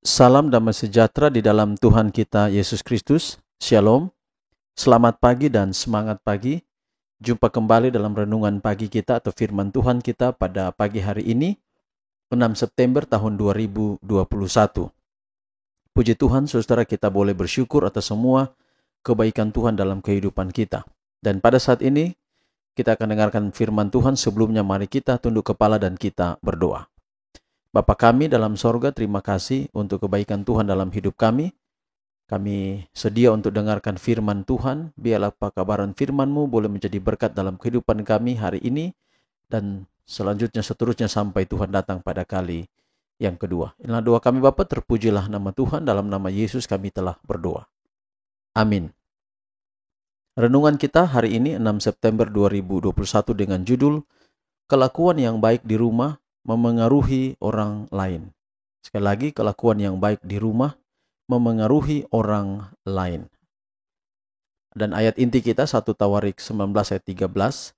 Salam damai sejahtera di dalam Tuhan kita Yesus Kristus. Shalom. Selamat pagi dan semangat pagi. Jumpa kembali dalam renungan pagi kita atau firman Tuhan kita pada pagi hari ini, 6 September tahun 2021. Puji Tuhan, saudara, kita boleh bersyukur atas semua kebaikan Tuhan dalam kehidupan kita. Dan pada saat ini, kita akan dengarkan firman Tuhan. Sebelumnya mari kita tunduk kepala dan kita berdoa. Bapa kami dalam sorga, terima kasih untuk kebaikan Tuhan dalam hidup kami. Kami sedia untuk dengarkan firman Tuhan. Biarlah pekabaran firman-Mu boleh menjadi berkat dalam kehidupan kami hari ini dan seterusnya sampai Tuhan datang pada kali yang kedua. Inilah doa kami Bapa, terpujilah nama Tuhan, dalam nama Yesus kami telah berdoa. Amin. Renungan kita hari ini 6 September 2021 dengan judul Kelakuan yang baik di rumah memengaruhi orang lain. Sekali lagi, kelakuan yang baik di rumah memengaruhi orang lain. Dan ayat inti kita 1 Tawarik 19 ayat 13,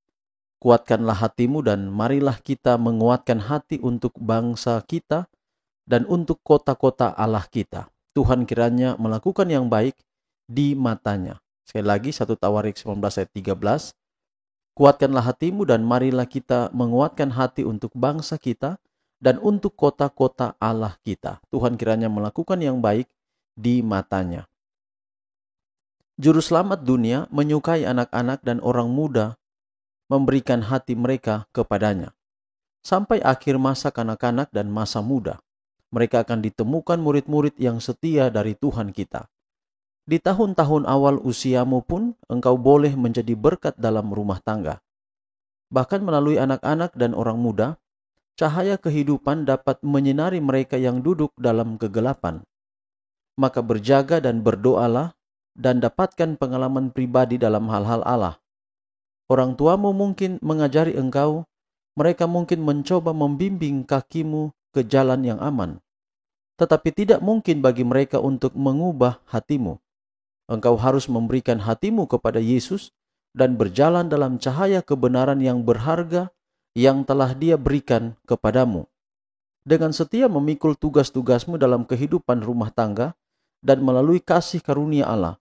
kuatkanlah hatimu dan marilah kita menguatkan hati untuk bangsa kita dan untuk kota-kota Allah kita. Tuhan kiranya melakukan yang baik di matanya. Sekali lagi 1 Tawarik 19 ayat 13, kuatkanlah hatimu dan marilah kita menguatkan hati untuk bangsa kita dan untuk kota-kota Allah kita. Tuhan kiranya melakukan yang baik di matanya. Juru selamat dunia menyukai anak-anak dan orang muda memberikan hati mereka kepadanya. Sampai akhir masa kanak-kanak dan masa muda, mereka akan ditemukan murid-murid yang setia dari Tuhan kita. Di tahun-tahun awal usiamu pun engkau boleh menjadi berkat dalam rumah tangga. Bahkan melalui anak-anak dan orang muda, cahaya kehidupan dapat menyinari mereka yang duduk dalam kegelapan. Maka berjaga dan berdoalah dan dapatkan pengalaman pribadi dalam hal-hal Allah. Orang tuamu mungkin mengajari engkau, mereka mungkin mencoba membimbing kakimu ke jalan yang aman. Tetapi tidak mungkin bagi mereka untuk mengubah hatimu. Engkau harus memberikan hatimu kepada Yesus dan berjalan dalam cahaya kebenaran yang berharga yang telah Dia berikan kepadamu. Dengan setia memikul tugas-tugasmu dalam kehidupan rumah tangga dan melalui kasih karunia Allah,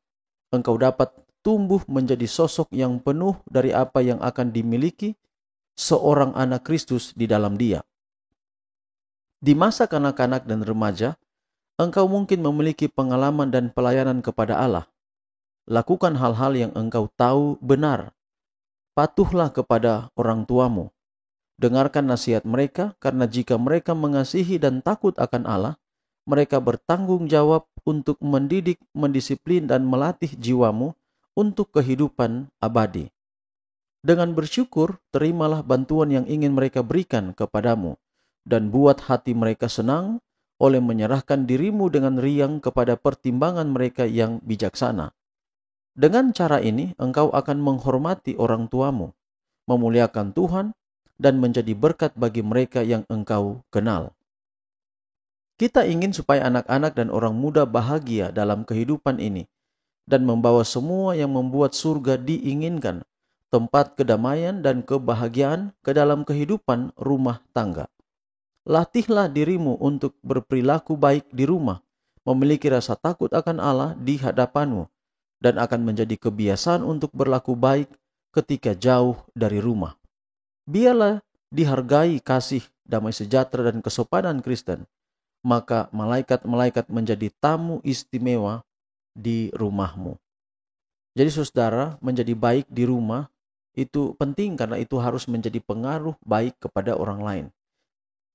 engkau dapat tumbuh menjadi sosok yang penuh dari apa yang akan dimiliki seorang anak Kristus di dalam Dia. Di masa kanak-kanak dan remaja, engkau mungkin memiliki pengalaman dan pelayanan kepada Allah. Lakukan hal-hal yang engkau tahu benar. Patuhlah kepada orang tuamu. Dengarkan nasihat mereka, karena jika mereka mengasihi dan takut akan Allah, mereka bertanggung jawab untuk mendidik, mendisiplin, dan melatih jiwamu untuk kehidupan abadi. Dengan bersyukur, terimalah bantuan yang ingin mereka berikan kepadamu, dan buat hati mereka senang oleh menyerahkan dirimu dengan riang kepada pertimbangan mereka yang bijaksana. Dengan cara ini, engkau akan menghormati orang tuamu, memuliakan Tuhan, dan menjadi berkat bagi mereka yang engkau kenal. Kita ingin supaya anak-anak dan orang muda bahagia dalam kehidupan ini dan membawa semua yang membuat surga diinginkan, tempat kedamaian dan kebahagiaan ke dalam kehidupan rumah tangga. Latihlah dirimu untuk berperilaku baik di rumah, memiliki rasa takut akan Allah di hadapanmu, dan akan menjadi kebiasaan untuk berlaku baik ketika jauh dari rumah. Biarlah dihargai kasih, damai sejahtera, dan kesopanan Kristen, maka malaikat-malaikat menjadi tamu istimewa di rumahmu. Jadi saudara, menjadi baik di rumah itu penting karena itu harus menjadi pengaruh baik kepada orang lain.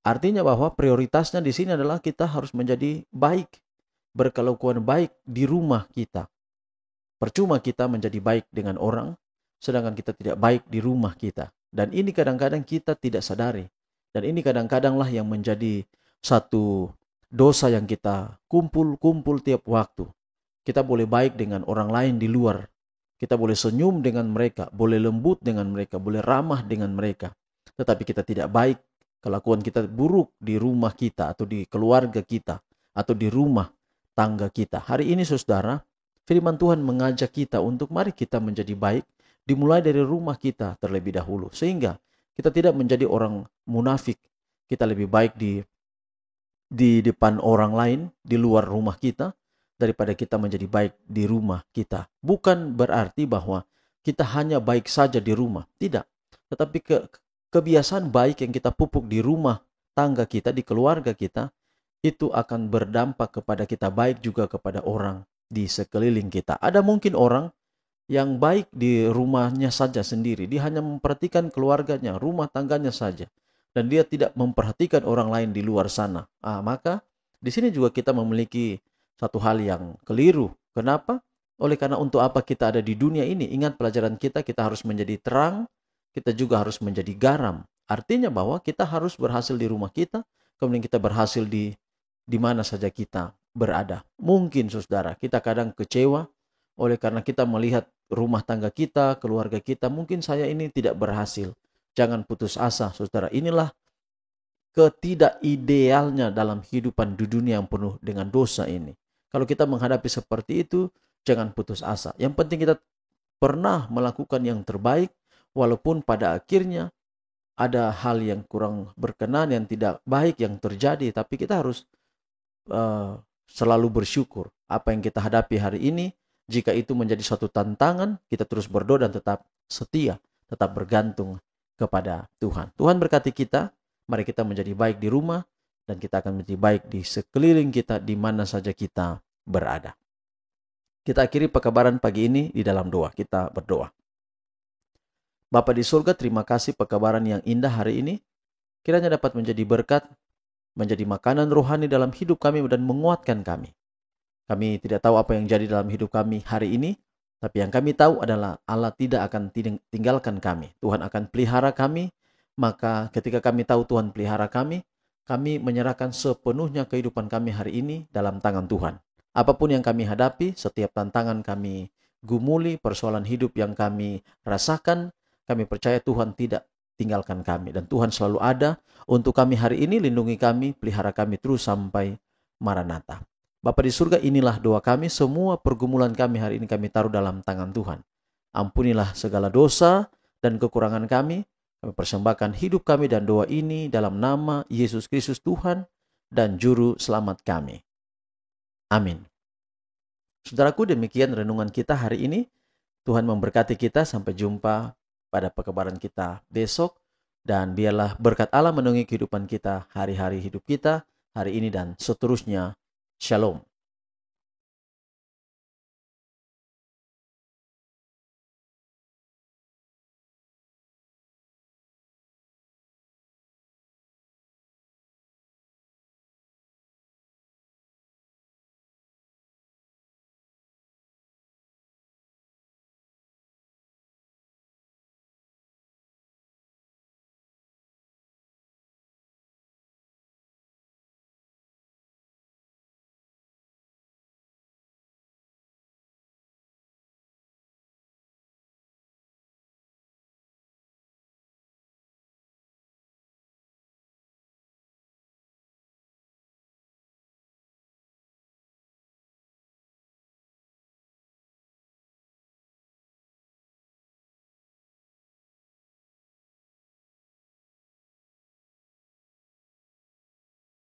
Artinya bahwa prioritasnya di sini adalah kita harus menjadi baik, berkelakuan baik di rumah kita. Percuma kita menjadi baik dengan orang, sedangkan kita tidak baik di rumah kita. Dan ini kadang-kadang kita tidak sadari. Dan ini kadang-kadanglah yang menjadi satu dosa yang kita kumpul tiap waktu. Kita boleh baik dengan orang lain di luar. Kita boleh senyum dengan mereka, boleh lembut dengan mereka, boleh ramah dengan mereka. Tetapi kita tidak baik, kelakuan kita buruk di rumah kita atau di keluarga kita atau di rumah tangga kita. Hari ini saudara, firman Tuhan mengajak kita untuk mari kita menjadi baik, dimulai dari rumah kita terlebih dahulu. Sehingga kita tidak menjadi orang munafik. Kita lebih baik di di depan orang lain, di luar rumah kita, daripada kita menjadi baik di rumah kita. Bukan berarti bahwa kita hanya baik saja di rumah, tidak. Tetapi kebiasaan baik yang kita pupuk di rumah tangga kita, di keluarga kita, itu akan berdampak kepada kita baik juga kepada orang di sekeliling kita. Ada mungkin orang yang baik di rumahnya saja sendiri. Dia hanya memperhatikan keluarganya, rumah tangganya saja. Dan dia tidak memperhatikan orang lain di luar sana. Maka di sini juga kita memiliki satu hal yang keliru. Kenapa? Oleh karena untuk apa kita ada di dunia ini? Ingat pelajaran kita harus menjadi terang, kita juga harus menjadi garam. Artinya bahwa kita harus berhasil di rumah kita, kemudian kita berhasil di mana saja kita berada. Mungkin saudara, kita kadang kecewa oleh karena kita melihat rumah tangga kita, keluarga kita, mungkin saya ini tidak berhasil. Jangan putus asa, saudara. Inilah ketidakidealnya dalam kehidupan di dunia yang penuh dengan dosa ini. Kalau kita menghadapi seperti itu, jangan putus asa. Yang penting kita pernah melakukan yang terbaik, walaupun pada akhirnya ada hal yang kurang berkenan, yang tidak baik yang terjadi, tapi kita harus selalu bersyukur. Apa yang kita hadapi hari ini, jika itu menjadi suatu tantangan, kita terus berdoa dan tetap setia, tetap bergantung kepada Tuhan. Tuhan berkati kita, mari kita menjadi baik di rumah, dan kita akan menjadi baik di sekeliling kita, di mana saja kita berada. Kita akhiri pekabaran pagi ini di dalam doa. Kita berdoa. Bapa di surga, terima kasih pekabaran yang indah hari ini. Kiranya dapat menjadi berkat, menjadi makanan rohani dalam hidup kami dan menguatkan kami. Kami tidak tahu apa yang jadi dalam hidup kami hari ini, tapi yang kami tahu adalah Allah tidak akan tinggalkan kami. Tuhan akan pelihara kami, maka ketika kami tahu Tuhan pelihara kami menyerahkan sepenuhnya kehidupan kami hari ini dalam tangan Tuhan. Apapun yang kami hadapi, setiap tantangan kami gumuli, persoalan hidup yang kami rasakan, kami percaya Tuhan tidak tinggalkan kami. Dan Tuhan selalu ada untuk kami hari ini, lindungi kami, pelihara kami terus sampai Maranatha. Bapa di surga, inilah doa kami, semua pergumulan kami hari ini kami taruh dalam tangan Tuhan. Ampunilah segala dosa dan kekurangan kami persembahkan hidup kami dan doa ini dalam nama Yesus Kristus Tuhan dan Juru Selamat kami. Amin. Saudaraku, demikian renungan kita hari ini. Tuhan memberkati kita, sampai jumpa pada pekabaran kita besok. Dan biarlah berkat Allah menaungi kehidupan kita, hari-hari hidup kita, hari ini dan seterusnya. Shalom.